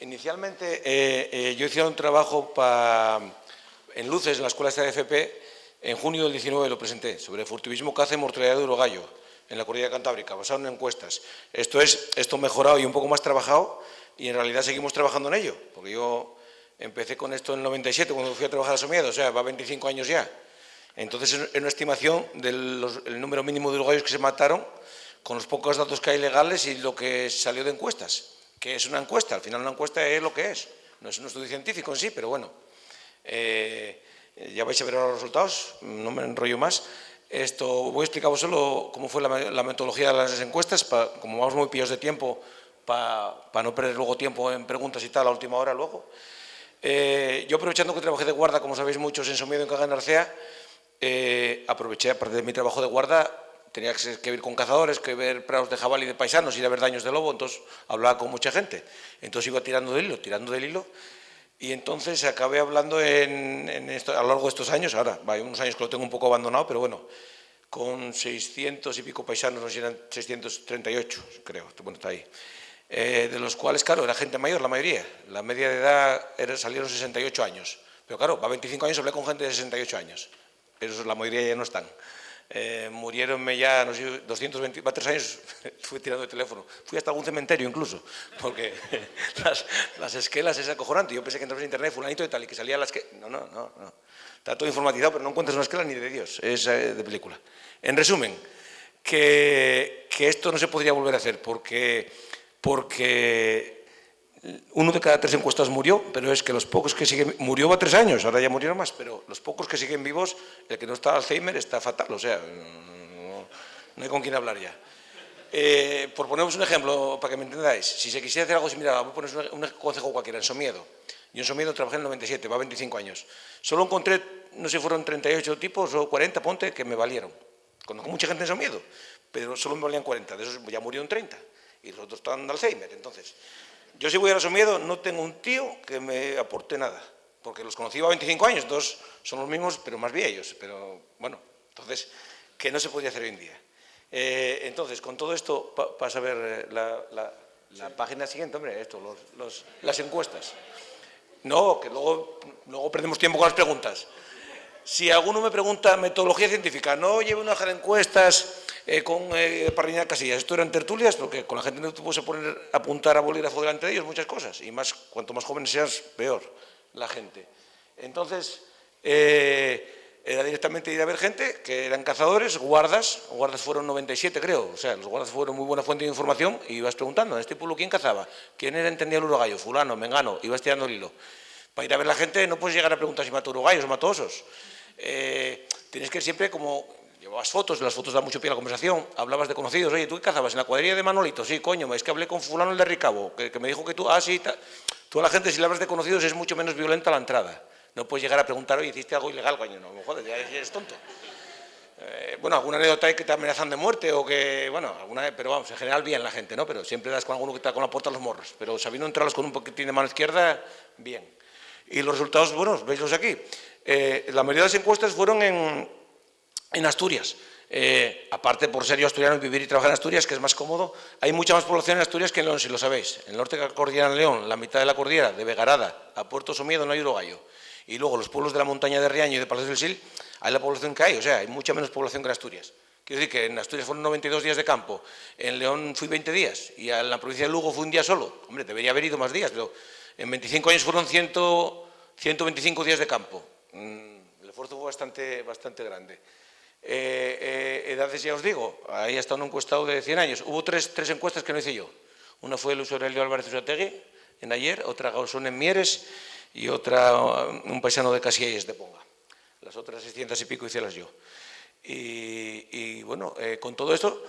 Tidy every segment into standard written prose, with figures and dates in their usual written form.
Inicialmente, yo hice un trabajo en Luces, en la escuela esta de FP, en junio del 19 lo presenté, sobre furtivismo, caza y mortalidad de urogallo, en la cordillera cantábrica, basado en encuestas. Esto mejorado y un poco más trabajado, y en realidad seguimos trabajando en ello, porque yo empecé con esto en el 97, cuando fui a trabajar a Somiedo, o sea, va 25 años ya. Entonces, es una estimación del número mínimo de urogallos que se mataron, con los pocos datos que hay legales y lo que salió de encuestas. Que es una encuesta, al final una encuesta es lo que es, no es un estudio científico en sí, pero bueno, ya vais a ver ahora los resultados, no me enrollo más. Voy a explicaros solo cómo fue la metodología de las encuestas, como vamos muy pillados de tiempo, para no perder luego tiempo en preguntas y tal a última hora luego. Yo, aprovechando que trabajé de guarda, como sabéis muchos, en Somiedo, en Caga Narcea, aproveché, aparte de mi trabajo de guarda, tenía que ir con cazadores, que ver prados de jabalí de paisanos, ir a ver daños de lobo, entonces hablaba con mucha gente. Entonces iba tirando del hilo, y entonces acabé hablando a lo largo de estos años, ahora, hay unos años que lo tengo un poco abandonado, pero bueno, con 600 y pico paisanos, no sé si eran 638, creo, bueno, está ahí. De los cuales, claro, era gente mayor la mayoría, la media de edad salieron 68 años, pero claro, va 25 años, hablé con gente de 68 años, pero la mayoría ya no están. Murieronme ya, no sé, 220, va 3 años, fui tirando de teléfono. Fui hasta algún cementerio incluso, porque las esquelas es acojonante. Yo pensé que entrabas en internet, fulanito y tal, y que salía la esquela. No. Está todo informatizado, pero no encuentras una esquela ni de Dios, es de película. En resumen, que esto no se podría volver a hacer, porque uno de cada 3 encuestados murió, pero es que los pocos que siguen... Murió va 3 años, ahora ya murieron más, pero los pocos que siguen vivos, el que no está Alzheimer está fatal, o sea, no hay con quién hablar ya. Por poneros un ejemplo, para que me entendáis, si se quisiera hacer algo similar, voy a poner un consejo cualquiera, en Somiedo. Yo en Somiedo trabajé en el 97, va 25 años. Solo encontré, no sé si fueron 38 tipos o 40, ponte, que me valieron. Conozco mucha gente en Somiedo, pero solo me valían 40, de esos ya murieron 30, y los otros están de Alzheimer, entonces... Yo, si voy a Somiedo, no tengo un tío que me aporte nada, porque los conocí a 25 años, entonces son los mismos, pero más viejos, pero bueno, entonces, que no se podría hacer hoy en día. Entonces, con todo esto, pasa a ver la página siguiente, hombre, las encuestas. No, que luego perdemos tiempo con las preguntas. Si alguno me pregunta metodología científica, no llevo una hoja de encuestas para rellenar casillas. Esto eran tertulias, porque con la gente no te puedes poner a apuntar a bolígrafo delante de ellos muchas cosas, y más, cuanto más jóvenes seas, peor la gente. Entonces, era directamente ir a ver gente que eran cazadores, guardas fueron 97, creo, o sea, los guardas fueron muy buena fuente de información, y ibas preguntando, en este pueblo, ¿quién cazaba? ¿Quién entendía el urogallo? Fulano, mengano, ibas tirando el hilo. Para ir a ver la gente no puedes llegar a preguntar si mató urogallos o mató osos. Tienes que ir siempre como... Llevabas fotos, las fotos dan mucho pie a la conversación, hablabas de conocidos, oye, ¿tú qué cazabas? ¿En la cuadrilla de Manolito? Sí, coño, es que hablé con fulano el de Ricabo, que me dijo que tú, sí, tú a la gente, si le hablas de conocidos, es mucho menos violenta la entrada. No puedes llegar a preguntar, oye, ¿hiciste algo ilegal, coño? No, joder, ya eres tonto. Bueno, alguna anécdota hay que te amenazan de muerte o que, bueno, pero vamos, en general bien la gente, ¿no? Pero siempre das con alguno que está con la puerta a los morros, pero sabiendo entrarlos con un poquitín de mano izquierda, bien. Y los resultados, bueno, veislos aquí. La mayoría de las encuestas fueron en Asturias. Aparte, por ser yo asturiano y vivir y trabajar en Asturias, que es más cómodo, hay mucha más población en Asturias que en León, si lo sabéis. En el norte de la cordillera de León, la mitad de la cordillera, de Vegarada a Puerto Somiedo, no hay urogallo. Y luego los pueblos de la montaña de Riaño y de Palos del Sil, hay la población que hay, o sea, hay mucha menos población que en Asturias. Quiero decir que en Asturias fueron 92 días de campo, en León fui 20 días, y en la provincia de Lugo fue un día solo. Hombre, debería haber ido más días, pero en 25 años fueron 125 días de campo. El esfuerzo fue bastante grande. Edades, ya os digo, ahí está un encuestado de 100 años. Hubo tres encuestas que no hice yo. Una fue Luis Aurelio Álvarez Usategui, en Ayer, otra Gausón en Mieres y otra un paisano de Casielles, de Ponga. Las otras 600 y pico hice yo. Y bueno, con todo esto,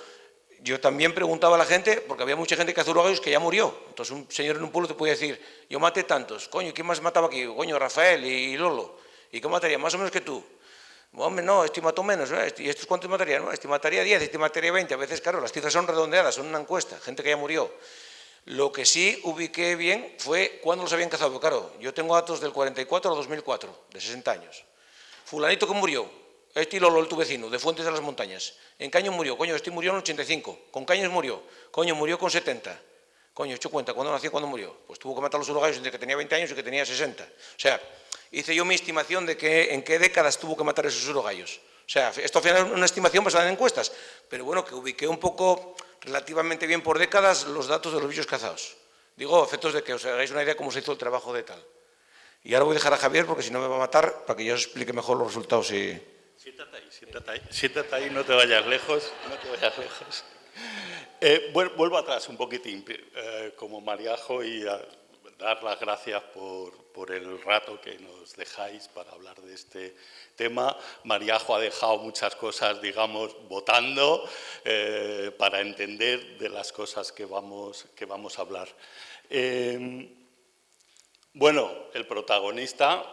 yo también preguntaba a la gente, porque había mucha gente que hace urogallos que ya murió. Entonces un señor en un pueblo te podía decir, yo maté tantos, coño, ¿quién más mataba aquí? Coño, Rafael y Lolo. ¿Y qué mataría? Más o menos que tú. Hombre, no, este mató menos, ¿no? ¿Y estos cuántos matarían? No, este mataría 10, este mataría 20. A veces, claro, las cifras son redondeadas, son una encuesta, gente que ya murió. Lo que sí ubiqué bien fue cuándo los habían cazado. Claro, yo tengo datos del 44 al 2004, de 60 años. Fulanito que murió, este y Lolo, tu vecino, de Fuentes de las Montañas. ¿En qué año murió? Coño, este murió en el 85. ¿Con qué años murió? Coño, murió con 70. Coño, he hecho cuenta, ¿cuándo nació y cuándo murió? Pues tuvo que matar los urogallos entre que tenía 20 años y que tenía 60. O sea, hice yo mi estimación de en qué décadas tuvo que matar esos urogallos. O sea, esto al final es una estimación basada en encuestas, pero bueno, que ubiqué un poco relativamente bien por décadas los datos de los bichos cazados. Digo, a efectos de que os hagáis una idea de cómo se hizo el trabajo de tal. Y ahora voy a dejar a Javier porque si no me va a matar para que yo os explique mejor los resultados. Siéntate ahí, no te vayas lejos, no te vayas lejos. Vuelvo atrás un poquitín, como Mariajo, y a dar las gracias por el rato que nos dejáis para hablar de este tema. Mariajo ha dejado muchas cosas, digamos, votando para entender de las cosas que vamos a hablar. Bueno, el protagonista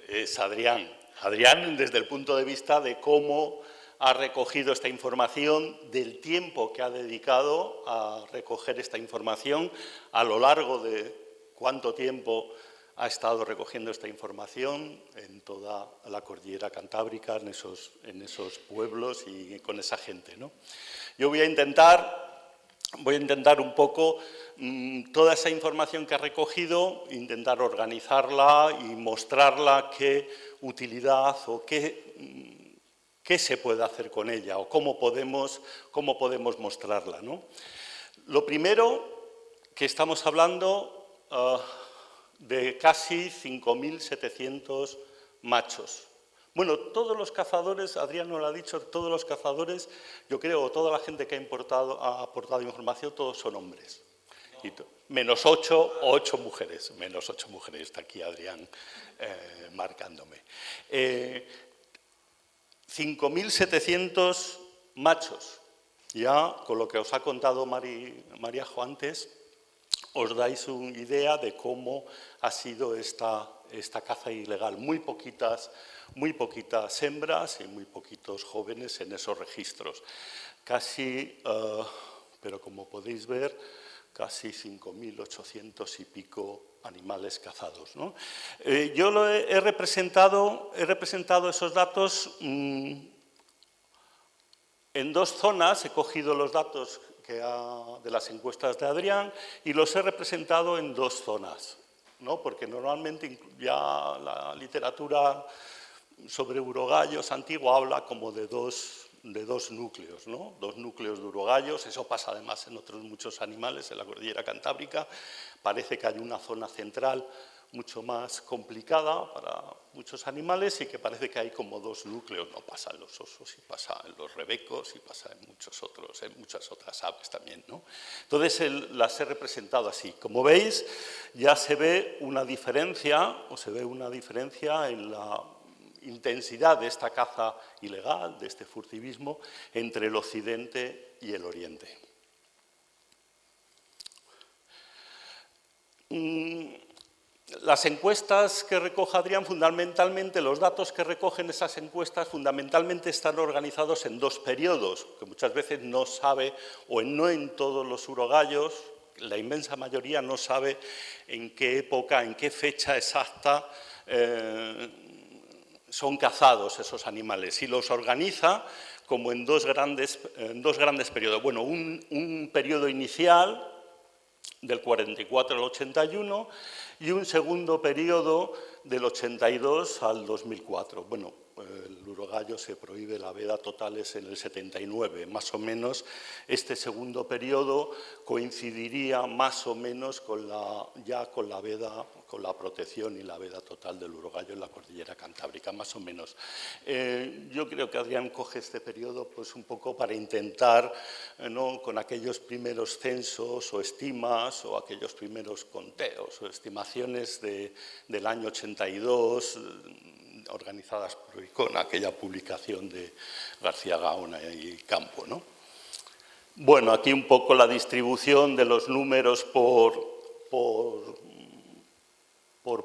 es Adrián. Adrián, desde el punto de vista de cómo ha recogido esta información, del tiempo que ha dedicado a recoger esta información, a lo largo de cuánto tiempo ha estado recogiendo esta información en toda la cordillera cantábrica, en esos pueblos y con esa gente, ¿no? Yo voy a intentar un poco toda esa información que ha recogido, intentar organizarla y mostrarla qué utilidad o qué se puede hacer con ella o cómo podemos mostrarla, ¿no? Lo primero, que estamos hablando de casi 5.700 machos. Bueno, todos los cazadores, Adrián nos lo ha dicho, todos los cazadores, yo creo, toda la gente que ha aportado información, todos son hombres. No. Menos 8 mujeres, está aquí Adrián marcándome. 5.700 machos. Ya con lo que os ha contado Mariajo antes, os dais una idea de cómo ha sido esta caza ilegal. Muy poquitas hembras y muy poquitos jóvenes en esos registros. Casi, pero como podéis ver, casi 5.800 y pico animales cazados, ¿no? Yo he representado esos datos en dos zonas. He cogido los datos de las encuestas de Adrián y los he representado en dos zonas, ¿no? Porque normalmente ya la literatura sobre urogallos antigua habla como de dos núcleos, ¿no? Dos núcleos de urogallos. Eso pasa además en otros muchos animales, en la cordillera cantábrica. Parece que hay una zona central mucho más complicada para muchos animales y que parece que hay como dos núcleos. No pasa en los osos, y pasa en los rebecos, y pasa en muchas otras aves también, ¿no? Entonces las he representado así. Como veis, ya se ve una diferencia, en la intensidad de esta caza ilegal, de este furtivismo, entre el occidente y el oriente. Las encuestas que recoge Adrián, fundamentalmente, los datos que recogen esas encuestas, fundamentalmente están organizados en dos periodos, que muchas veces no sabe, o no en todos los urogallos, la inmensa mayoría no sabe en qué época, en qué fecha exacta son cazados esos animales, y los organiza como en dos grandes periodos. Bueno, un periodo inicial, del 44 al 81, y un segundo periodo del 82 al 2004. Bueno, el urogallo se prohíbe la veda totales en el 79, más o menos. Este segundo periodo coincidiría más o menos con la veda, con la protección y la veda total del urogallo en la cordillera cantábrica, más o menos. Yo creo que Adrián coge este periodo pues un poco para intentar, ¿no?, con aquellos primeros censos o estimas o aquellos primeros conteos o estimaciones del año 82, organizadas por ICON, aquella publicación de García Gaona y Campo, ¿no? Bueno, aquí un poco la distribución de los números por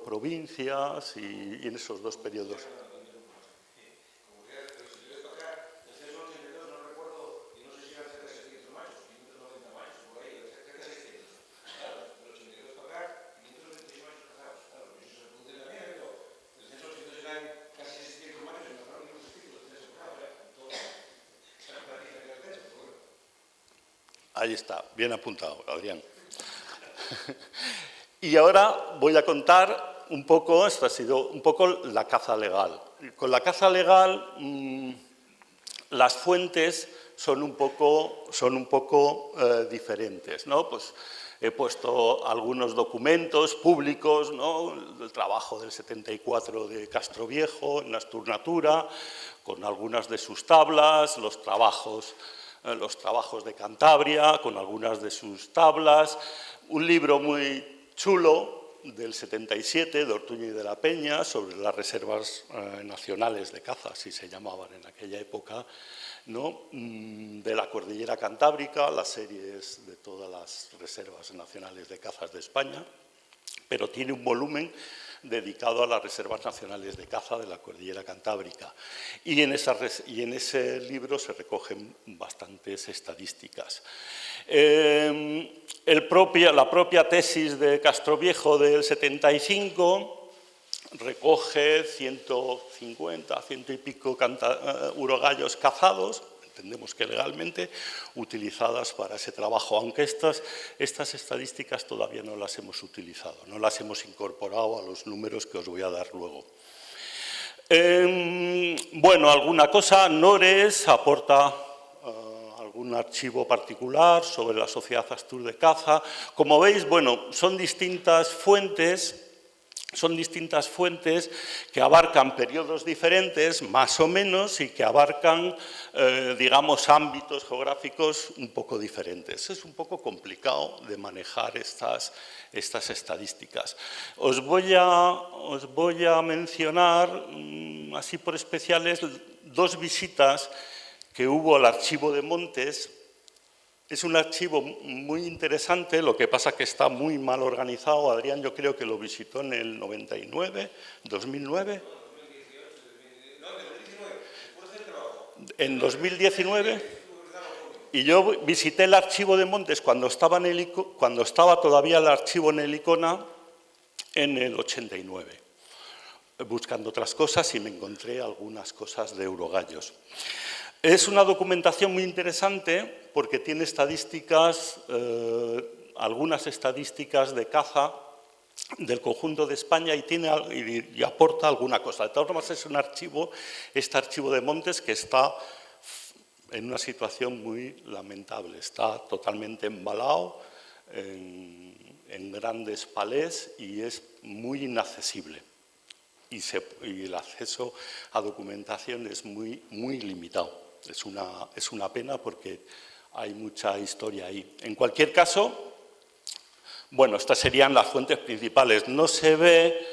provincias y en esos dos periodos. Ahí está, bien apuntado, Adrián. Y ahora voy a contar un poco, esto ha sido un poco la caza legal. Con la caza legal, las fuentes son un poco diferentes, ¿no? Pues he puesto algunos documentos públicos, ¿no? El trabajo del 74 de Castroviejo en Asturnatura, con algunas de sus tablas, los trabajos de Cantabria, con algunas de sus tablas, un libro muy chulo del 77, de Ortuño y de la Peña, sobre las reservas nacionales de caza, así se llamaban en aquella época, ¿no? De la Cordillera Cantábrica, las series de todas las reservas nacionales de cazas de España, pero tiene un volumen dedicado a las reservas nacionales de caza de la Cordillera Cantábrica. Y en ese libro se recogen bastantes estadísticas. La propia tesis de Castroviejo del 75 recoge 150, ciento y pico urogallos cazados, entendemos que legalmente, utilizadas para ese trabajo, aunque estas estadísticas todavía no las hemos utilizado, no las hemos incorporado a los números que os voy a dar luego. Bueno, alguna cosa, Nores aporta algún archivo particular sobre la Sociedad Astur de Caza. Como veis, bueno, son distintas fuentes que abarcan periodos diferentes, más o menos, y que abarcan, digamos, ámbitos geográficos un poco diferentes. Es un poco complicado de manejar estas estadísticas. Os voy a mencionar, así por especiales, 2 visitas que hubo al Archivo de Montes. Es un archivo muy interesante, lo que pasa que está muy mal organizado. Adrián, yo creo que lo visitó en el 99, 2009. En 2019. Y yo visité el Archivo de Montes cuando estaba todavía el archivo en el Icona en el 89, buscando otras cosas, y me encontré algunas cosas de urogallos. Es una documentación muy interesante porque tiene estadísticas, algunas estadísticas de caza del conjunto de España y aporta alguna cosa. De todas formas, es un archivo, este Archivo de Montes, que está en una situación muy lamentable. Está totalmente embalado en grandes palés y es muy inaccesible. Y el acceso a documentación es muy limitado. Es una pena porque hay mucha historia ahí. En cualquier caso, bueno, estas serían las fuentes principales. No se ve,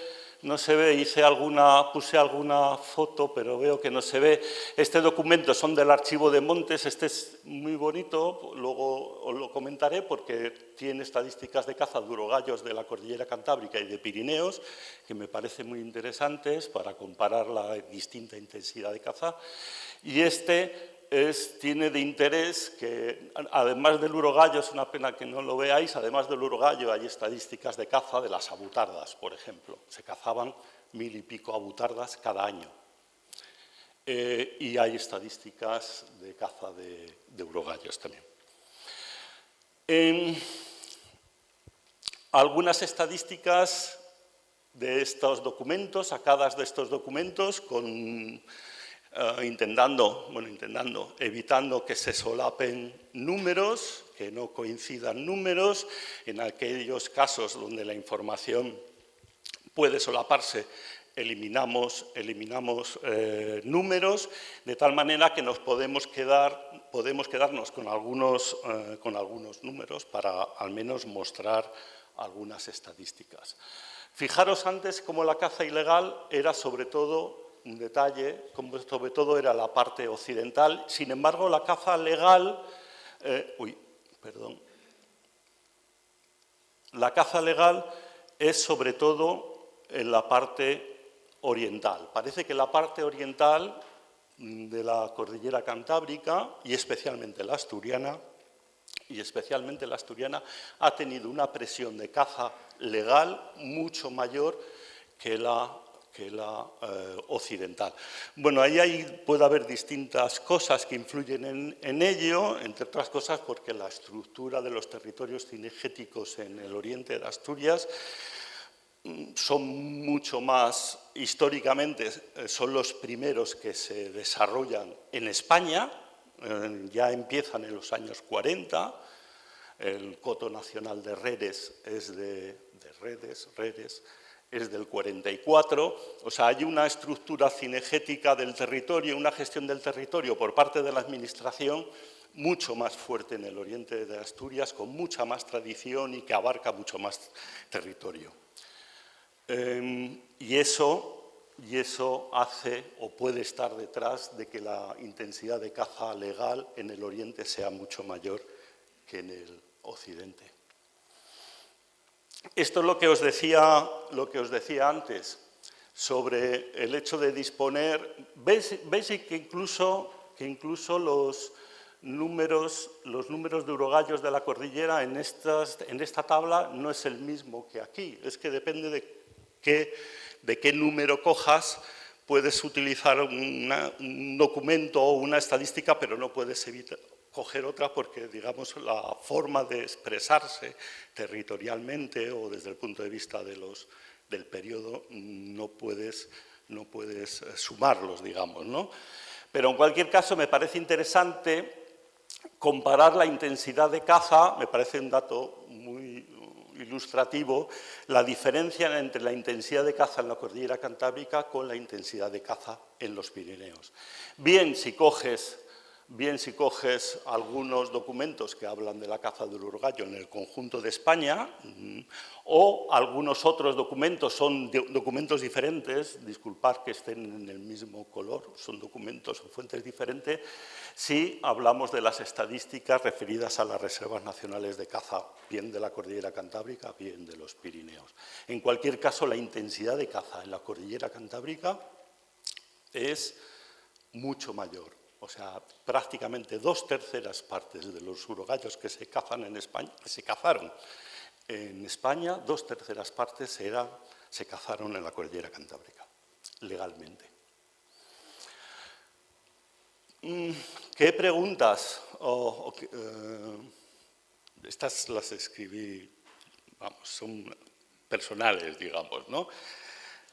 puse alguna foto, pero veo que no se ve. Este documento son del Archivo de Montes, este es muy bonito, luego os lo comentaré porque tiene estadísticas de caza de urogallos de la Cordillera Cantábrica y de Pirineos, que me parecen muy interesantes para comparar la distinta intensidad de caza. Y tiene de interés que, además del urogallo, es una pena que no lo veáis, además del urogallo hay estadísticas de caza de las abutardas, por ejemplo. Se cazaban 1000 y pico abutardas cada año. Y hay estadísticas de caza de urogallos también. Algunas estadísticas de estos documentos, sacadas de estos documentos, evitando que se solapen números, que no coincidan números. En aquellos casos donde la información puede solaparse, eliminamos números, de tal manera que podemos quedarnos con algunos números para al menos mostrar algunas estadísticas. Fijaros antes cómo la caza ilegal era sobre todo un detalle, como sobre todo era la parte occidental. Sin embargo, la caza legal, la caza legal es sobre todo en la parte oriental. Parece que la parte oriental de la Cordillera Cantábrica y especialmente la asturiana, ha tenido una presión de caza legal mucho mayor que la occidental. Bueno, ahí puede haber distintas cosas que influyen en ello, entre otras cosas porque la estructura de los territorios cinegéticos en el oriente de Asturias son mucho más, históricamente, son los primeros que se desarrollan en España, ya empiezan en los años 40, el coto nacional de Reres es Reres es del 44, o sea, hay una estructura cinegética del territorio, una gestión del territorio por parte de la Administración mucho más fuerte en el oriente de Asturias, con mucha más tradición y que abarca mucho más territorio. Y eso hace o puede estar detrás de que la intensidad de caza legal en el oriente sea mucho mayor que en el occidente. Esto es lo que os decía antes sobre el hecho de disponer. ¿Veis que incluso los números de urogallos de la cordillera en esta tabla no es el mismo que aquí? Es que depende de qué número cojas, puedes utilizar un documento o una estadística, pero no puedes coger otra porque, digamos, la forma de expresarse territorialmente o desde el punto de vista del periodo no puedes sumarlos, digamos, ¿no? Pero en cualquier caso me parece interesante comparar la intensidad de caza, me parece un dato muy ilustrativo, la diferencia entre la intensidad de caza en la cordillera cantábrica con la intensidad de caza en los Pirineos. Bien si coges algunos documentos que hablan de la caza del urogallo en el conjunto de España, o algunos otros documentos, son documentos diferentes, disculpad que estén en el mismo color, son documentos o fuentes diferentes, si hablamos de las estadísticas referidas a las reservas nacionales de caza, bien de la cordillera cantábrica, bien de los Pirineos. En cualquier caso, la intensidad de caza en la cordillera cantábrica es mucho mayor. O sea, prácticamente 2/3 partes de los urogallos que se cazan en España, que se cazaron en España, 2/3 partes se cazaron en la cordillera cantábrica, legalmente. ¿Qué preguntas? Estas las escribí, vamos, son personales, digamos, ¿no?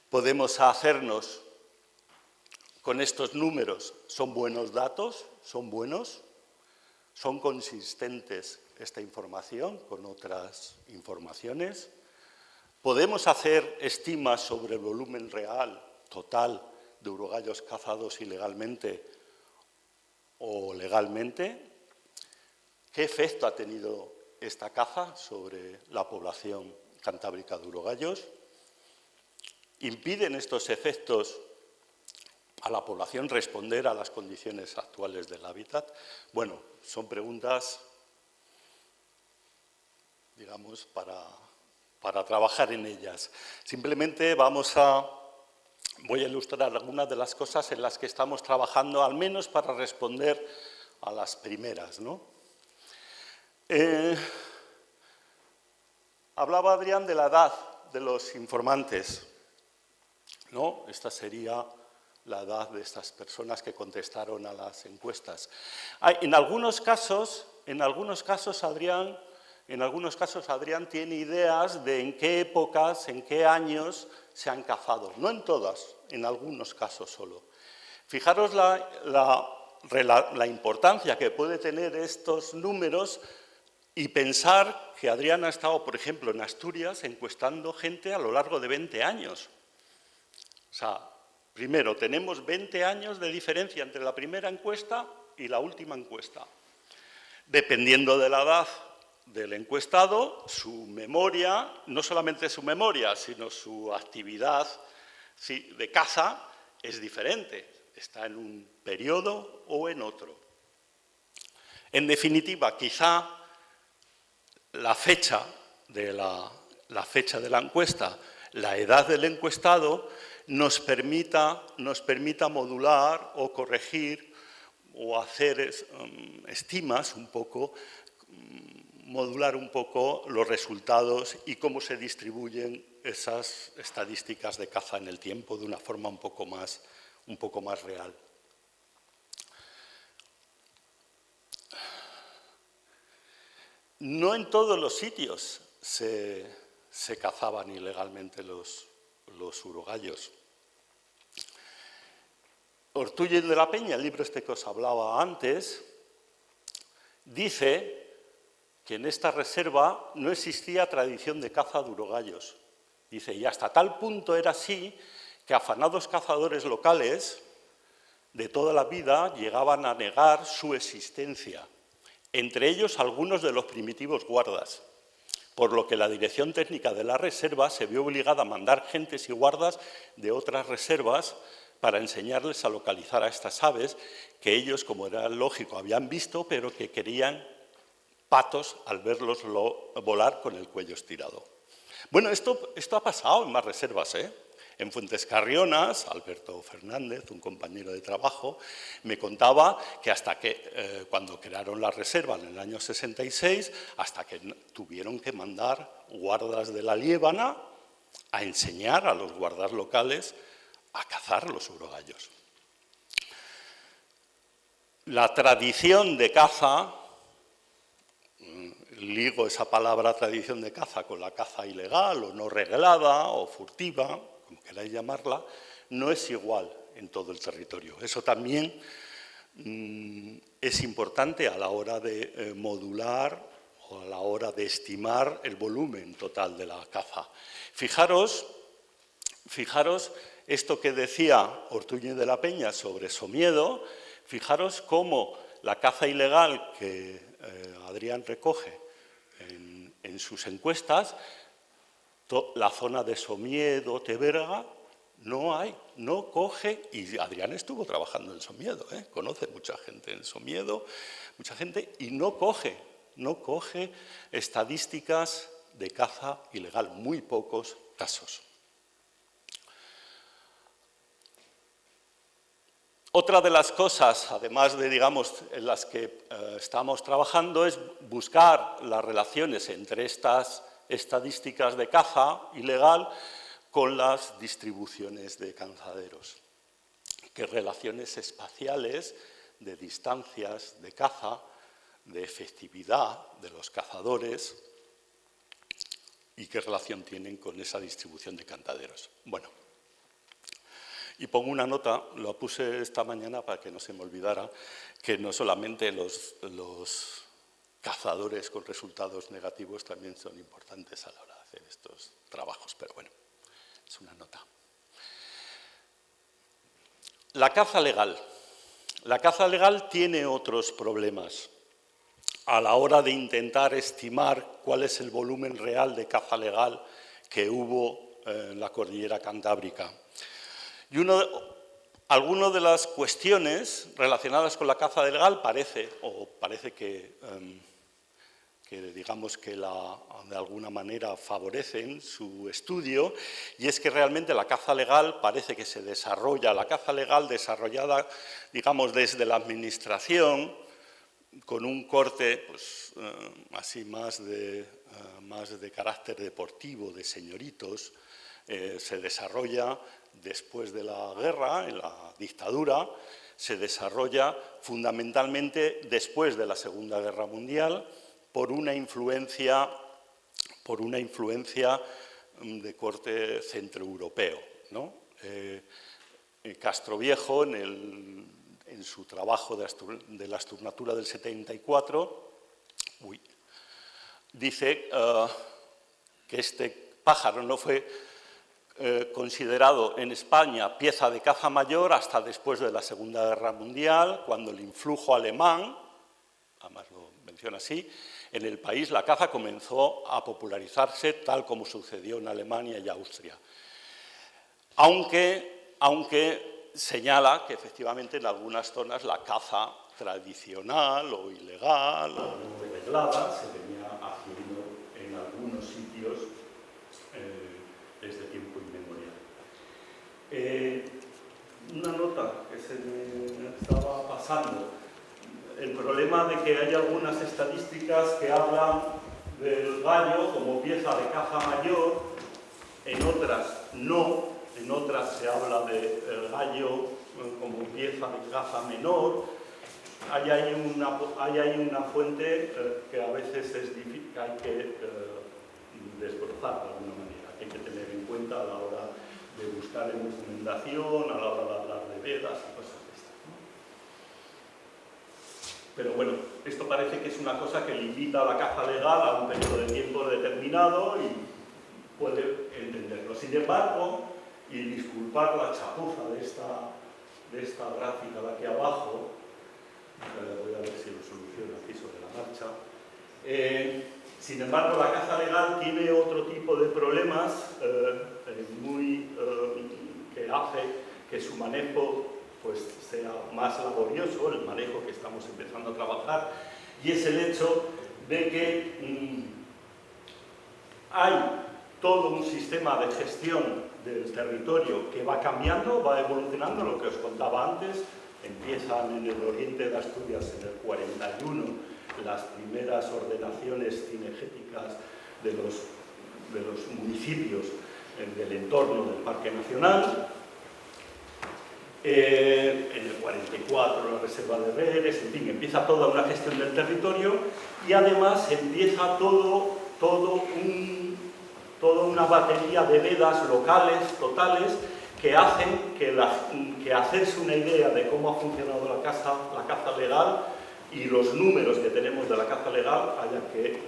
Podemos hacernos con estos números. ¿Son buenos datos? ¿Son buenos? ¿Son consistentes esta información con otras informaciones? ¿Podemos hacer estimas sobre el volumen real, total, de urogallos cazados ilegalmente o legalmente? ¿Qué efecto ha tenido esta caza sobre la población cantábrica de urogallos? ¿Impiden estos efectos a la población responder a las condiciones actuales del hábitat? Bueno, son preguntas, digamos, para trabajar en ellas. Simplemente voy a ilustrar algunas de las cosas en las que estamos trabajando, al menos para responder a las primeras, ¿no? Hablaba Adrián de la edad de los informantes, ¿no? Esta sería la edad de estas personas que contestaron a las encuestas. En algunos casos Adrián tiene ideas de en qué épocas, en qué años se han cazado. No en todas, en algunos casos solo. Fijaros la importancia que puede tener estos números y pensar que Adrián ha estado, por ejemplo, en Asturias encuestando gente a lo largo de 20 años. O sea, primero, tenemos 20 años de diferencia entre la primera encuesta y la última encuesta. Dependiendo de la edad del encuestado, su memoria, no solamente su memoria, sino su actividad de caza es diferente. Está en un periodo o en otro. En definitiva, quizá la fecha de la encuesta, la edad del encuestado, nos permita modular o corregir o hacer estimas un poco modular un poco los resultados y cómo se distribuyen esas estadísticas de caza en el tiempo de una forma un poco más real. No en todos los sitios se cazaban ilegalmente los urogallos. Ortuño de la Peña, el libro este que os hablaba antes, dice que en esta reserva no existía tradición de caza de urogallos. Dice, y hasta tal punto era así que afanados cazadores locales de toda la vida llegaban a negar su existencia, entre ellos algunos de los primitivos guardas, por lo que la dirección técnica de la reserva se vio obligada a mandar gentes y guardas de otras reservas para enseñarles a localizar a estas aves que ellos, como era lógico, habían visto, pero que querían patos al verlos volar con el cuello estirado. Bueno, esto ha pasado en más reservas, ¿eh? En Fuentes Carrionas, Alberto Fernández, un compañero de trabajo, me contaba que hasta que, cuando crearon la reserva en el año 66, hasta que tuvieron que mandar guardas de la Liébana a enseñar a los guardas locales a cazar los urogallos. La tradición de caza, ligo esa palabra tradición de caza con la caza ilegal o no reglada o furtiva, como queráis llamarla, no es igual en todo el territorio. Eso también es importante a la hora de modular o a la hora de estimar el volumen total de la caza. Fijaros esto que decía Ortuño de la Peña sobre Somiedo, fijaros cómo la caza ilegal que Adrián recoge en sus encuestas, la zona de Somiedo, Teberga, no coge, y Adrián estuvo trabajando en Somiedo, conoce mucha gente en Somiedo, mucha gente, y no coge estadísticas de caza ilegal, muy pocos casos. Otra de las cosas, además de, digamos, en las que estamos trabajando, es buscar las relaciones entre estas estadísticas de caza ilegal con las distribuciones de cansaderos. ¿Qué relaciones espaciales, de distancias de caza, de efectividad de los cazadores y qué relación tienen con esa distribución de cantaderos? Bueno. Y pongo una nota, lo puse esta mañana para que no se me olvidara, que no solamente los cazadores con resultados negativos también son importantes a la hora de hacer estos trabajos, pero bueno, es una nota. La caza legal. La caza legal tiene otros problemas a la hora de intentar estimar cuál es el volumen real de caza legal que hubo en la cordillera Cantábrica. Y algunas de las cuestiones relacionadas con la caza legal parece que digamos que de alguna manera favorecen su estudio, y es que realmente la caza legal parece que se desarrolla, la caza legal desarrollada, digamos, desde la administración, con un corte pues, así más de carácter deportivo, de señoritos, se desarrolla después de la guerra, en la dictadura, se desarrolla fundamentalmente después de la Segunda Guerra Mundial por una influencia de corte centroeuropeo, ¿no? Castroviejo, en su trabajo de la Asturnatura del 74, dice que este pájaro no fue considerado en España pieza de caza mayor hasta después de la Segunda Guerra Mundial, cuando el influjo alemán, además lo menciona así, en el país la caza comenzó a popularizarse tal como sucedió en Alemania y Austria. Aunque señala que efectivamente en algunas zonas la caza tradicional o ilegal o no reglada se venía haciendo en algunos sitios desde tiempo inmemorial. Una nota que se me estaba pasando, el problema de que hay algunas estadísticas que hablan del gallo como pieza de caza mayor, en otras no, en otras se habla del gallo como pieza de caza menor. Hay ahí una fuente que a veces es difícil, que hay que desbrozar de alguna manera, que hay que tener en cuenta a la hora de buscar en documentación, a la hora de hablar de vedas y cosas de estas, ¿no? Pero bueno, esto parece que es una cosa que limita la caza legal a un periodo de tiempo determinado y puede entenderlo. Sin embargo, y disculpar la chapuza de esta gráfica de aquí abajo, voy a ver si lo soluciono aquí sobre la marcha. Sin embargo, la caza legal tiene otro tipo de problemas que hace que su manejo pues, sea más laborioso, el manejo que estamos empezando a trabajar, y es el hecho de que hay todo un sistema de gestión del territorio que va cambiando, va evolucionando, lo que os contaba antes. Empiezan en el oriente de Asturias en el 41 las primeras ordenaciones cinegéticas de los municipios del entorno del Parque Nacional. En el 44 la reserva de Reres, en fin, empieza toda una gestión del territorio y además empieza toda una batería de vedas locales, totales, que hacen que hacerse una idea de cómo ha funcionado la caza legal y los números que tenemos de la caza legal haya que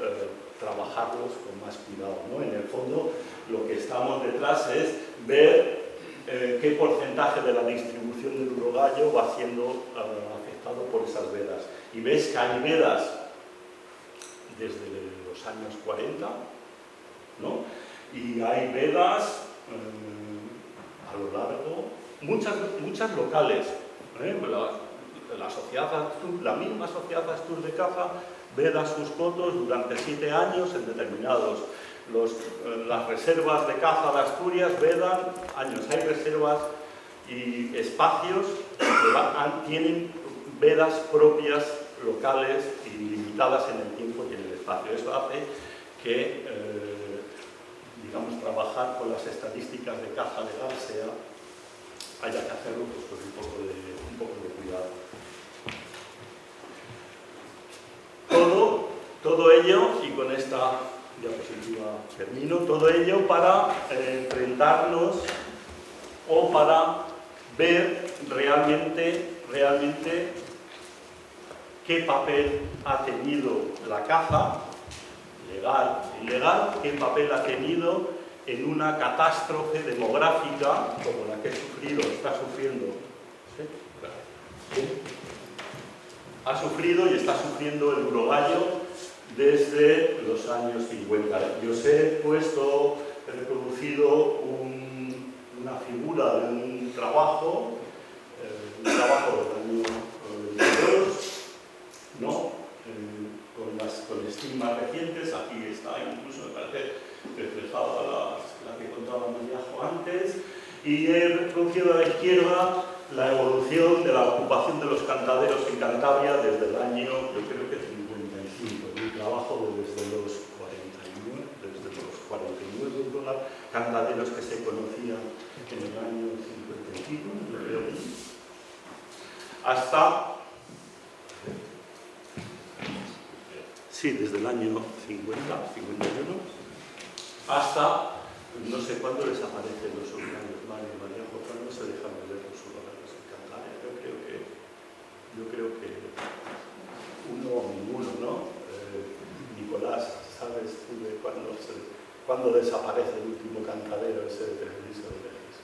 trabajarlos con más cuidado, ¿no? En el fondo, lo que estamos detrás es ver qué porcentaje de la distribución del urogallo va siendo afectado por esas vedas. Y ves que hay vedas desde los años 40, ¿no? Y hay vedas a lo largo, muchas locales. La misma Sociedad Astur de Caza veda sus cotos durante 7 años en determinados. Las reservas de caza de Asturias vedan años. Hay reservas y espacios que tienen vedas propias, locales y limitadas en el tiempo y en el espacio. Eso hace que digamos, trabajar con las estadísticas de caza legal haya que hacerlo pues, con un poco de cuidado. Todo ello, y con esta diapositiva termino, todo ello para enfrentarnos o para ver realmente qué papel ha tenido la caza, legal e ilegal, qué papel ha tenido en una catástrofe demográfica como la que está sufriendo. ¿Sí? Ha sufrido y está sufriendo el urogallo desde los años 50. Yo os he reproducido una figura de un trabajo del año 22, ¿no? Con estigmas recientes. Aquí está, incluso me parece reflejada la que contaba Mariajo antes, y he reproducido a la izquierda la evolución de la ocupación de los cantaderos en Cantabria desde el año, yo creo que 55, un trabajo desde los 49 cantaderos que se conocían en el año 55, yo creo, hasta... Sí, desde el año 50, 51, hasta no sé cuándo desaparecen los urbanos, María, cuándo se dejan de ver los urbanos en Cantabria. Yo creo que uno o ninguno, ¿no? Nicolás, ¿sabes tú de cuándo desaparece el último cantadero ese de Treviso de Reyes?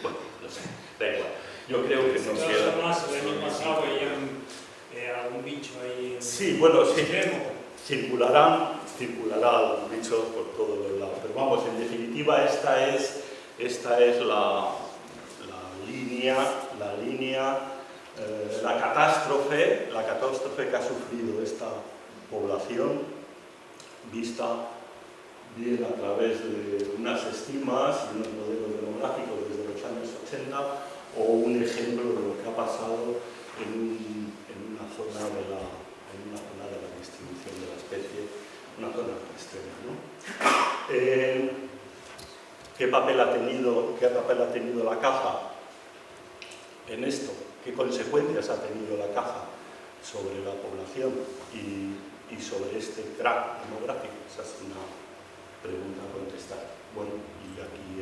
Bueno, no sé, da igual. Yo creo que no queda. El año pasado veían algún bicho ahí en sí, bueno, sí. extremo. Circulará el bicho por todos los lados. Pero vamos, en definitiva, esta es la catástrofe que ha sufrido esta población, vista bien a través de unas estimas y unos modelos demográficos desde los años 80, o un ejemplo de lo que ha pasado en una zona de la distribución de la especie una zona extrema, ¿no? ¿Qué papel ha tenido la caza en esto? ¿Qué consecuencias ha tenido la caza sobre la población y sobre este crack demográfico? Esa es una pregunta a contestar. Bueno, y aquí